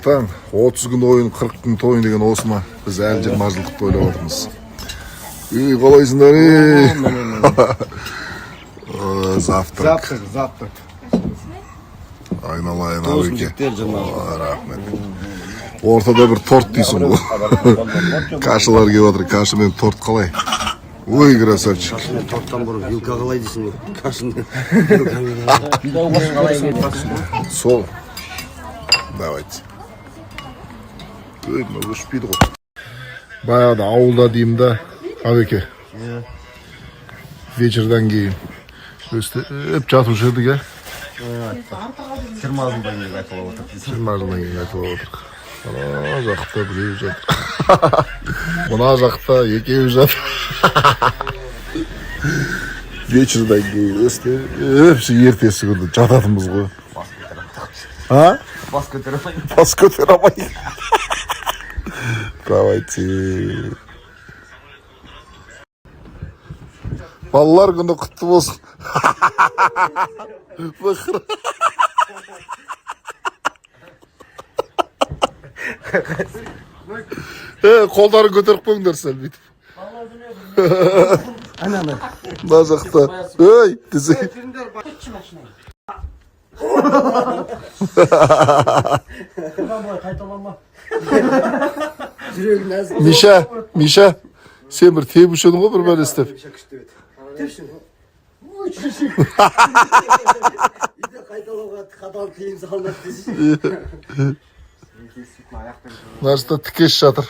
таң 30 күн ойын 40 күн тойын деген осы ма? Біз әлі 20 жылдық тойлап отырмыз. Қалайсыңдар? Завтрак. Айналайын абеке. Рахмет. Ортада бір торт дейсің бұл. Кашылар келіп отыр. Кашы мен торт қалай? Ой, красавчик. Торттан бұрын вилка қалай дейсің бұл? Кашында. Сол. Давайте. Өйдім, өшпейді ғой. Баяғыда ауылда деймін да, абеке. Вечерден кейін. Өп жатушы едік, ә? 20 жылдан кейін айтылып отыр. 20 жылдан кейін айтылып отыр. Мына жақта біреу жатыр. Мына жақта екеуі жатыр. Вечерден кейін өпші ертесі күнді жататымыз ғой. Бас көтер алмай. Бас көтер алмай. Давайте. Балалар күні құтты болсын. Бұқыр. Қолдарын көтеріп қойыңдар сәл бүйтіп. Мына жақта. Өй, тізі. Миша, сен бір тебуші едің ғой бір бәле істеп. Мына жақта тікеш жатыр.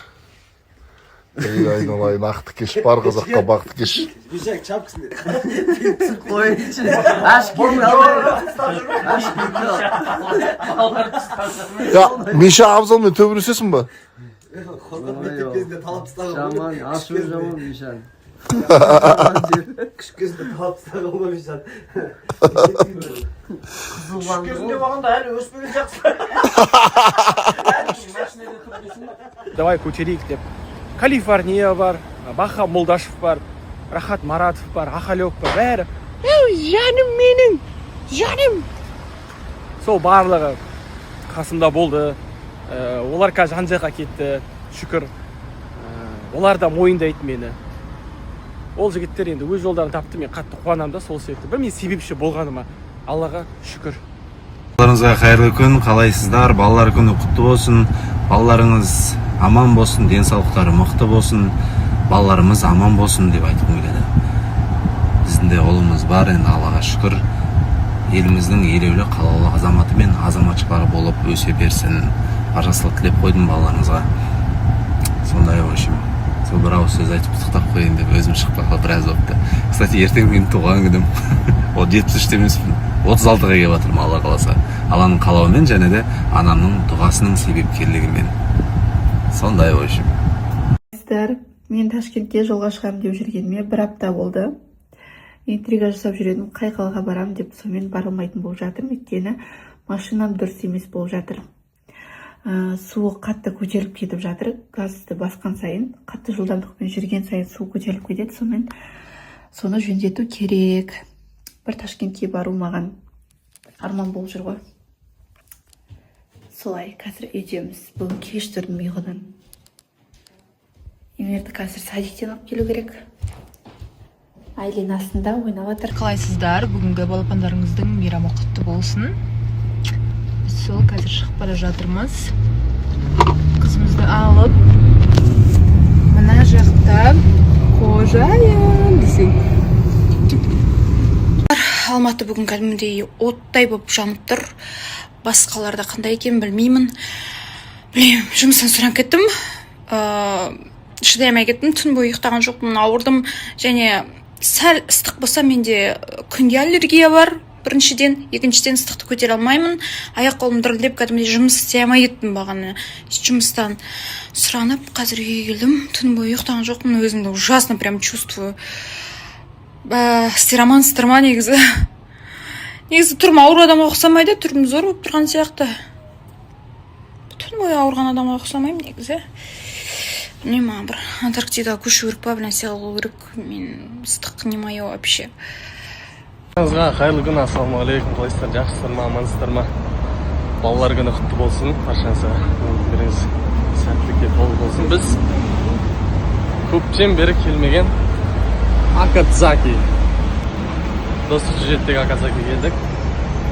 Айналайын, ақ тікеш бар қазаққа бақ тікеш. Мишак чапкасын деді. Миша абзалмен төбіресесің ба? Қорғат мектеп кезінде талап тастаған. Жаман, ашу жаман Мишан. Күшік кезінде талап тастаған ғой Мишан. Күшік кезінде болғанда әлі өспеген жақсы. Давай көтерейік деп. Калифорния бар, Баха Молдашев бар, Рахат Маратов бар, Ахалек бар, бәрі. Жаным менің, жаным. Сол барлығы қасымда болды. Олар қазір жан-жаққа кетті, шүкір. Олар да мойындайды мені. Ол жігіттер енді өз жолдарын тапты, мен қатты қуанам да сол себепті. Бір мен себепші болғаныма Аллаға шүкір. Балаларыңызға қайырлы күн, қалайсыздар? Балалар күні құтты болсын. Балаларыңыз аман болсын, денсаулықтары мықты болсын, балаларымыз аман болсын деп айтқым келеді. Біздің де ұлымыз бар, енді Аллаға шүкір. Еліміздің елеулі қалаулы азаматы мен азаматшылары болып өсе берсін. Жақсылық тілеп қойдым балаларыңызға. Сондай в общем. Сол бір ауыз сөз айтып құттықтап қояйын деп өзім шықпаққа біраз болыпты. Кстати, ертең менің туған күнім. Ол 73-те емеспін. 36-ға келіп жатырмын, Алла қаласа. Алланың қалауымен және де анамның дұғасының себепкерлігімен. Сондай в общем. Мен Ташкентке жолға шығамын деп жүргеніме 1 апта болды. Интрига жасап жүредім, қай қалаға барам деп, сонымен барылмайтын болып жатырмын, өйткені машинам дұрыс емес болып жатыр. Суы қатты көтеріліп кетіп жатыр. Газды басқан сайын, қатты жылдамдықпен жүрген сайын су көтеріліп кетеді, сонымен соны жөндету керек. Бір Ташкентке бару маған арман болып жүр ғой. Солай, қазір үйдеміз. Бүгін кеш тұрдым ұйқыдан. Емерді қазір садиктен алып келу керек. Айлен астында ойнап жатыр. Қалайсыздар? Бүгінгі балапандарыңыздың мейрамы құтты болсын. Біз сол қазір шығып бара жатырмыз. Қызымызды алып, мына жақта қожайын десең. Алматы бүгін кәдімгідей оттай болып жанып тұр. Басқаларда қандай екен білмеймін. Жұмыстан сұрап кеттім. Шыдай алмай кеттім. Түн бойы ұйықтаған жоқпын, ауырдым. Және сәл ыстық болса менде күнге аллергия бар. Біріншіден, екіншіден ыстықты көтере алмаймын. Аяқ қолым дірілдеп, кәдімгідей жұмыс істей алмай кеттім бағана. Жұмыстан сұранып, қазір үйге келдім. Түн бойы ұйықтаған жоқпын. Өзімді ужасно прям чувствую. Сіздер амансыздар ма негізі? Негізі түрім ауыр адамға ұқсамайды, түрім зор болып тұрған сияқты. Түн бойы ауырған адамға ұқсамаймын негізі. Білмеймін, бір Антарктидаға көшу керек па, білән сел керек. Мен ыстық не мое вообще. Қайырлы күн, ассаламу алейкум, қалайсыздар, жақсыздар ма, амансыздар ма? Балалар күні құтты болсын. Баршаңызға өміріңіз сәттілікке толы болсын. Біз көптен бері келмеген Акадзаки. Достық жүзеттегі Акадзаки келдік.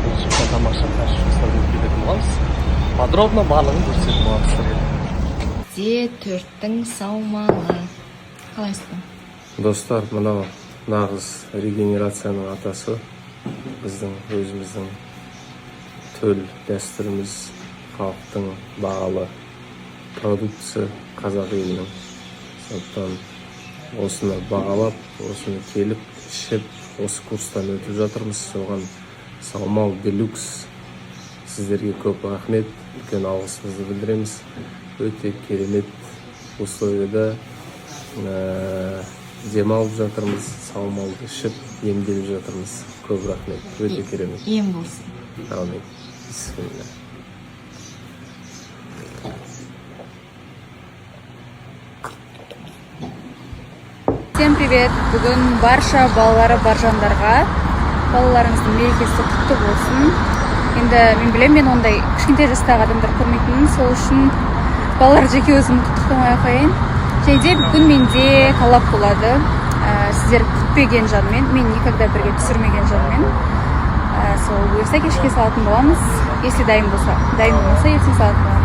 Бұл жақта тамаша қаршы жұмыстармен кететін боламыз. Подробно барлығын көрсететін боламыз сіздерге. Төрттің саумалы. Қалайсыздар? Достар, мынау нағыз регенерацияның атасы. Біздің өзіміздің төл дәстүріміз, халықтың бағалы продукция қазақ елінің. Сондықтан осыны бағалап, осыны келіп, ішіп, осы курстан өтіп жатырмыз. Соған Саумал Делюкс сіздерге көп рахмет, үлкен алғысымызды білдіреміз. Өте керемет условияда демалып жатырмыз, саумалды ішіп, емделіп жатырмыз. Көп рахмет, өте керемет. Ем болсын. Амин. Бисмилля. Всем привет! Бүгін барша балалары бар жандарға балаларыңыздың мерекесі құтты болсын. Енді мен білем, мен ондай кішкентай жастағы адамдар көрмейтінмін, сол үшін балалар жеке өзім құттықтамай қояйын. Және де бүгін менде коллаб болады. Сіздер күтпеген жанмен, мен никогда бірге түсірмеген жанмен. Сол бұйырса кешке салатын боламыз. Если дайын болса, ертең салатын боламыз.